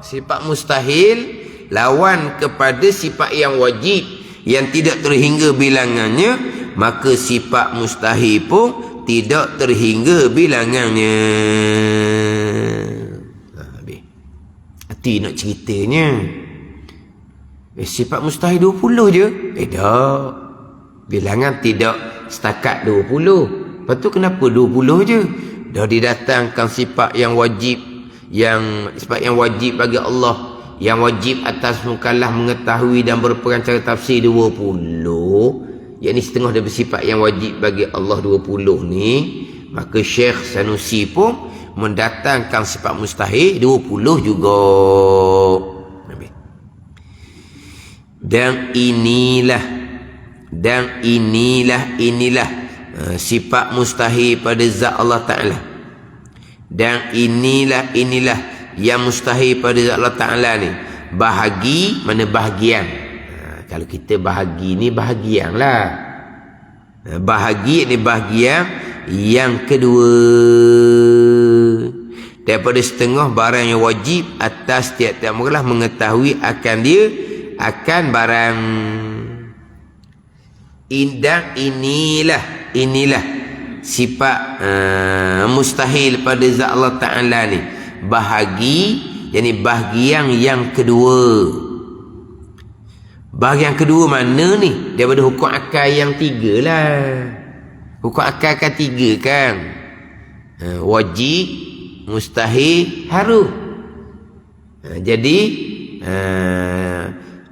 Sifat mustahil lawan kepada sifat yang wajib yang tidak terhingga bilangannya, maka sifat mustahil pun tidak terhingga bilangannya. Hati nak ceritanya, sifat mustahil 20 je, tak. Bilangan tidak setakat 20. Lepas tu kenapa 20 je? Dah didatangkan sifat yang wajib, yang sifat yang wajib bagi Allah, yang wajib atas mukallaf mengetahui dan berpegang cara tafsir 20, yakni setengah dari sifat yang wajib bagi Allah 20 ni, maka Syekh Sanusi pun mendatangkan sifat mustahil 20 juga. Dan inilah sifat mustahil pada zat Allah Ta'ala. Dan inilah yang mustahil pada zat Allah Ta'ala ni. Bahagi, mana bahagian. Kalau kita bahagi ni bahagian lah. Bahagi ni bahagian yang kedua daripada setengah barang yang wajib atas tiap-tiap mukallaf mengetahui akan dia, akan barang. Dan inilah sifat mustahil pada zat Allah Ta'ala ni. Bahagi, yakni bahagian yang kedua. Bahagian kedua mana ni? Daripada hukum akal yang 3 lah. Hukum akal kan 3 kan. Wajib, mustahil, harum. Jadi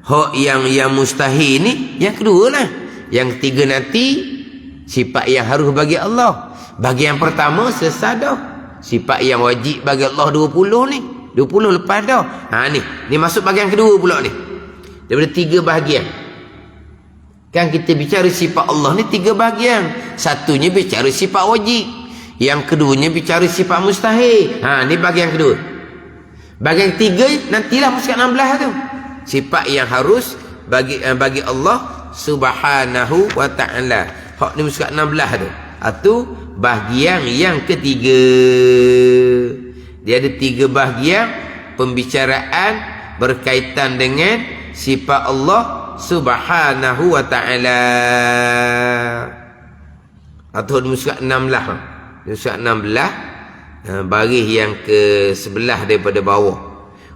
hak yang mustahil ni yang kedua lah. Yang ketiga nanti sifat yang harus bagi Allah. Bagi yang pertama selesai dah. Sifat yang wajib bagi Allah 20 ni, 20 lepas dah. Ni masuk bahagian kedua pula ni. Daripada 3 bahagian. Kan kita bicara sifat Allah ni 3 bahagian. Satunya bicara sifat wajib, yang keduanya bicara sifat mustahil. Ni bahagian kedua. Bahagian ketiga nantilah masuk 16 tu. Sifat yang harus bagi Allah Subhanahu wa ta'ala. Hak ni masuk 16 tu. Itu bahagian yang ketiga. Dia ada 3 bahagian pembicaraan berkaitan dengan sifat Allah Subhanahu wa ta'ala. Atau masuk 16. Masuk 16 baris yang ke-11 daripada bawah.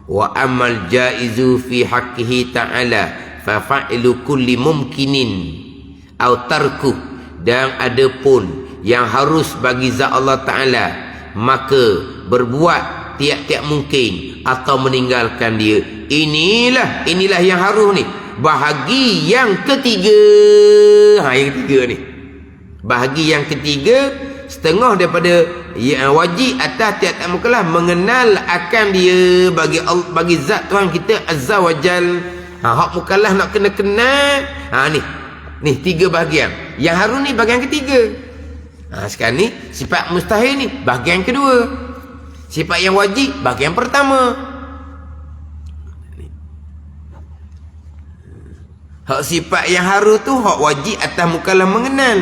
Wa amal jaizu fi haqqihi ta'ala fa fa'ilu kulli mumkinin au tarku. Dan ada pun yang harus bagi zat Allah Ta'ala, maka berbuat tiap-tiap mungkin atau meninggalkan dia. Inilah yang harus ni. Bahagi yang ketiga. Yang ketiga ni. Bahagi yang ketiga, setengah daripada yang wajib atas tiap-tiap mukallaf mengenal akan dia bagi zat Tuhan kita Azza wa Jal. Hak mukallaf nak kena kenal. Ni Ni 3 bahagian. Yang haru ni bahagian ketiga. Sekarang ni sifat mustahil ni bahagian kedua. Sifat yang wajib bahagian pertama. Hak sifat yang haru tu hak wajib atas mukallaf mengenal.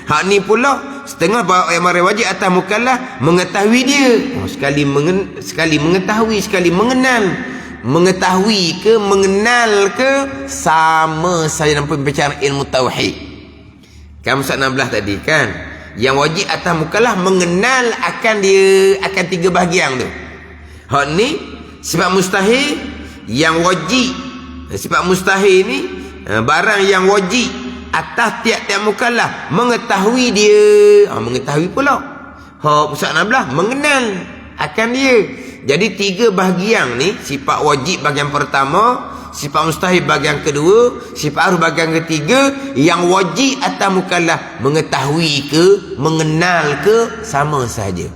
Hak ni pula setengah yang wajib atas mukallaf mengetahui dia. Sekali mengetahui, sekali mengenal. Mengetahui ke mengenal ke sama saja dalam pembicaraan ilmu tauhid. Kan Ustaz 16 tadi kan, yang wajib atas mukallaf mengenal akan dia, akan 3 bahagian tu. Hak ni sifat mustahil yang wajib. Sifat mustahil ni barang yang wajib atas tiap-tiap mukallaf mengetahui dia. Mengetahui pula. Hak Ustaz 16 mengenal akan dia. Jadi 3 bahagian ni, sifat wajib bahagian pertama, sifat mustahil bahagian kedua, sifat haru bahagian ketiga. Yang wajib atas mukallaf mengetahui ke mengenal ke sama saja.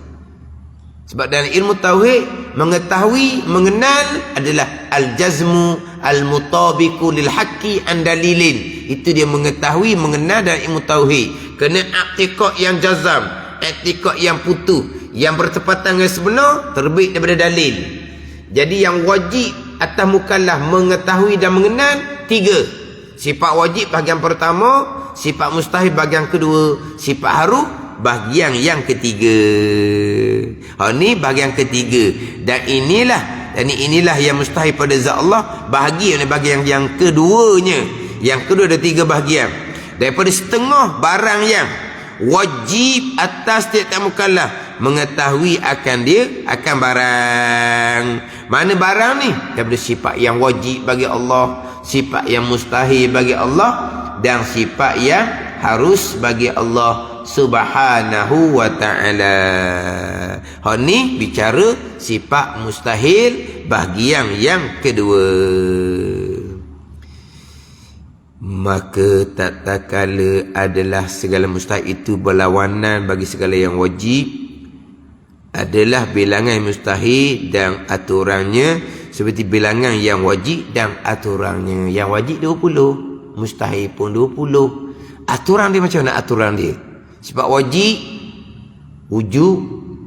Sebab dalam ilmu tauhid, mengetahui mengenal adalah al-jazmu al-mutabiqu lil haqqi an dalilin. Itu dia mengetahui mengenal dalam ilmu tauhid. Kena i'tiqad yang jazam, i'tiqad yang putus, yang bertepatan dengan sebenar, terbit daripada dalil. Jadi yang wajib atas mukallaf mengetahui dan mengenal 3. Sifat wajib bahagian pertama, sifat mustahil bahagian kedua, sifat haru bahagian yang ketiga. Ni bahagian ketiga. Dan inilah yang mustahil pada zat Allah, bahagian yang keduanya. Yang kedua ada 3 bahagian. Daripada setengah barang yang wajib atas tiap-tiap mukallaf mengetahui akan dia, akan barang. Mana barang ni? Daripada sifat yang wajib bagi Allah, sifat yang mustahil bagi Allah, dan sifat yang harus bagi Allah subhanahu wa ta'ala. Ni bicara sifat mustahil bahagian yang kedua. Maka tak kala adalah segala mustahil itu berlawanan bagi segala yang wajib, adalah bilangan mustahil dan aturannya seperti bilangan yang wajib dan aturannya. Yang wajib 20, mustahil pun 20. Aturan dia macam mana aturan dia? Sebab wajib wujud,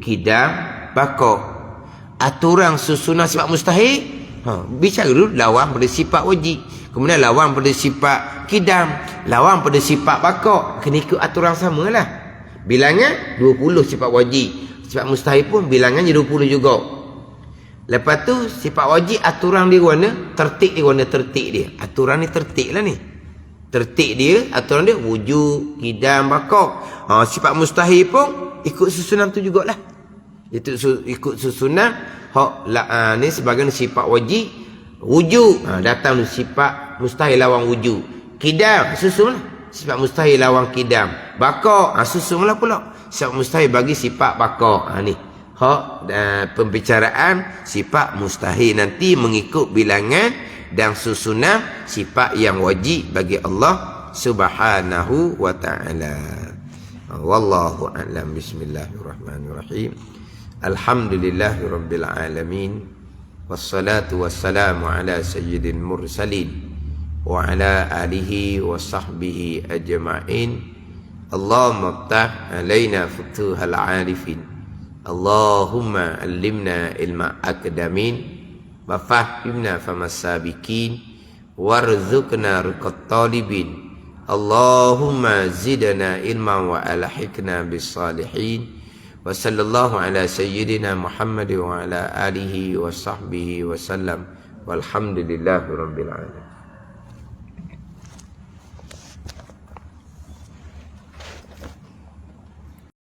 kidam, baqa. Aturan susunan sifat mustahil, bicara dulu lawan pada sifat wajib, kemudian lawan pada sifat kidam, lawan pada sifat baqa. Kena ikut aturan samalah. Bilangan 20 sifat wajib, sifat mustahil pun bilangannya 20 juga. Lepas tu sifat wajib aturan dia warna tertib, dia warna tertib dia. Aturan ni tertib lah ni. Tertib dia, aturan dia wujud, kidam, baqa. Sifat mustahil pun ikut susunan tu jugalah. Itu ikut susunan. Ni sebagai sifat wajib wujud, datang sifat mustahil lawan wujud. Kidam susunlah, sifat mustahil lawan kidam. Baqa susunlah pula, sifat mustahil bagi sifat baqa. Ni pembicaraan sifat mustahil nanti mengikut bilangan dan susunan sifat yang wajib bagi Allah subhanahu wa ta'ala. Wallahu a'lam. Bismillahirrahmanirrahim. Alhamdulillahirabbil alamin. Wassalatu wassalamu ala sayyidil mursalin wa ala alihi wa sahbihi ajma'in. Allahumma iftah alaina futuhal arifin. Allahumma allimna ilma akdamin wa fahimna famas sabiqin warzuqna ruqat talibin. Allahumma zidna ilman wa alhiqna bis salihin. Wa sallallahu ala sayyidina Muhammad wa ala alihi wa sahbihi wa sallam. Walhamdulillahi rabbil alamin.